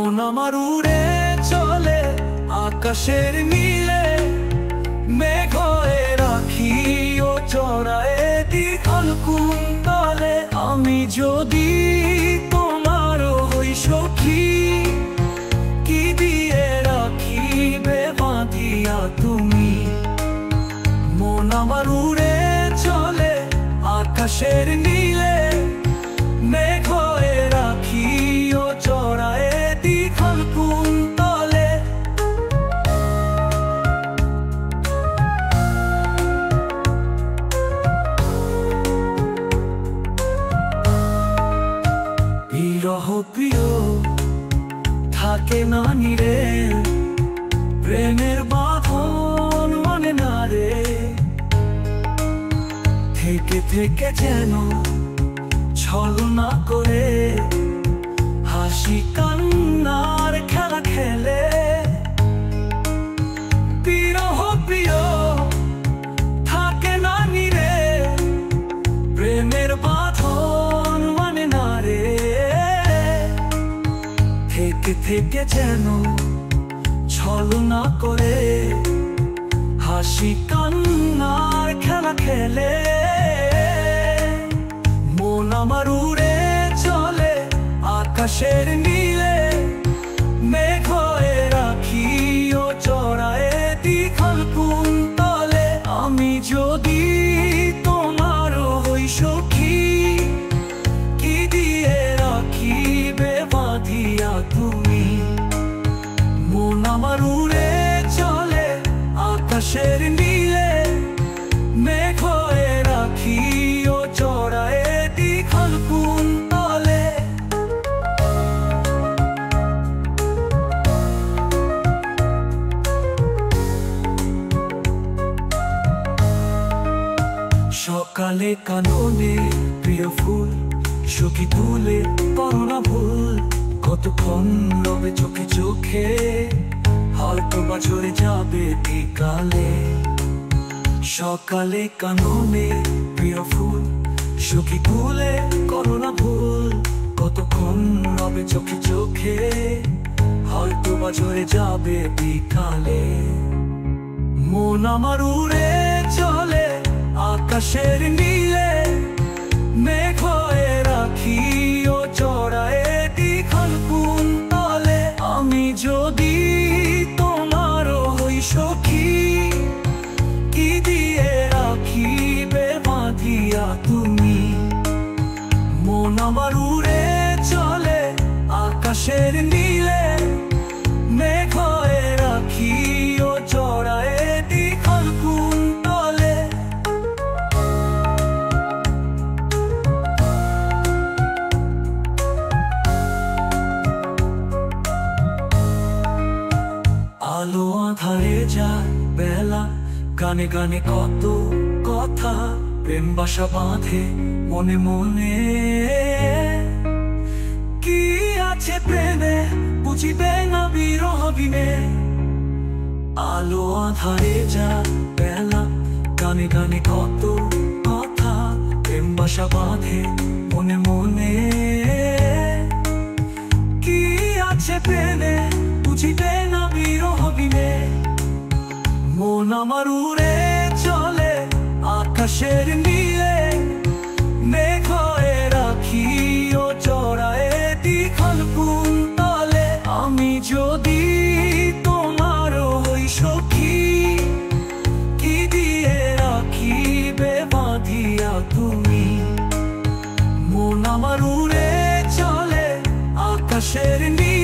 মন আমার উড়ে চলে আকাশের নীলে, মেঘ হয়ে রাখি ও চড়ায় দ্বিখল কুন্তলে। আমি যদি তোমার হই সখী, কি দিয়ে রাখিবে বাঁধিয়া তুমি। মন আমার উড়ে চলে আকাশের নীলে, মেঘ হয়ে রাখি ও চড়ায় দ্বিখল কুন্তলে। বিরহ প্রিয় থাকে না নিরে, প্রেমের বাঁধন মানে না রে। থেকে থেকে যেন ছলনা করে হাসি কান্নার খেলা খেলে। বিরহ প্রিয় থাকে না নিরে, প্রেমের বাঁধন মানে না রে। থেকে থেকে যেন ছলনা করে হাসি কান্নার খেলা খেলে। মন আমার উড়ে চলে আকাশের নীলে, মেঘ হয়ে রাখি ও চড়ায় দ্বিখল কুন্তলে। আমি যদি তোমার হই সখী, কি দিয়ে রাখিবে বাঁধিয়া তুমি। মন আমার উড়ে চলে আকাশের নীলে, মেঘ হয়ে রাখি ও চড়ায় দ্বিখল কুন্তলে। সকালে কাননে প্রিয় ফুল, সখী তুলে করো না ভুল। কতক্ষণ রবে চোখে চোখে, হয়তো বা ঝরে যাবে বিকালে। সকালে কাননে প্রিয় ফুল, সখী তুলে করো না ভুল। কতক্ষণ রবে চোখে চোখে, হয়তো বা ঝরে যাবে বিকালে। মন আমার উড়ে চলে আকাশের নীলে, মেঘ হয়ে রাখি ও চড়ায় দ্বিখল কুন্তলে। আমি যদি তোমার হই সখী, কি দিয়ে রাখিবে বাঁধিয়া তুমি। মন আমার উড়ে চলে আকাশের নীলে, মেঘ হয়ে রাখি ও চড়ায় দ্বিখল কুন্তলে। আলো আধারে যায় বেলা, গানে গানে কত কথা। প্রেম বাসা বাঁধে মনে মনে, কি আছে প্রেমে বুঝিবে না বিরহ বিনে। আলো আধারে যায় বেলা, গানে গানে কত কথা। প্রেম বাসা বাঁধে মনে মনে, কি আছে প্রেমে বুঝিবে না বিরহ বিনে। মন আমার উড়ে চলে আকাশের নীলে, মেঘ হয়ে রাখি ও চড়ায় দ্বিখল কুন্তলে। আমি যদি তোমার হই সখী, কি দিয়ে রাখিবে বাঁধিয়া তুমি। মন আমার উড়ে চলে আকাশের নীলে,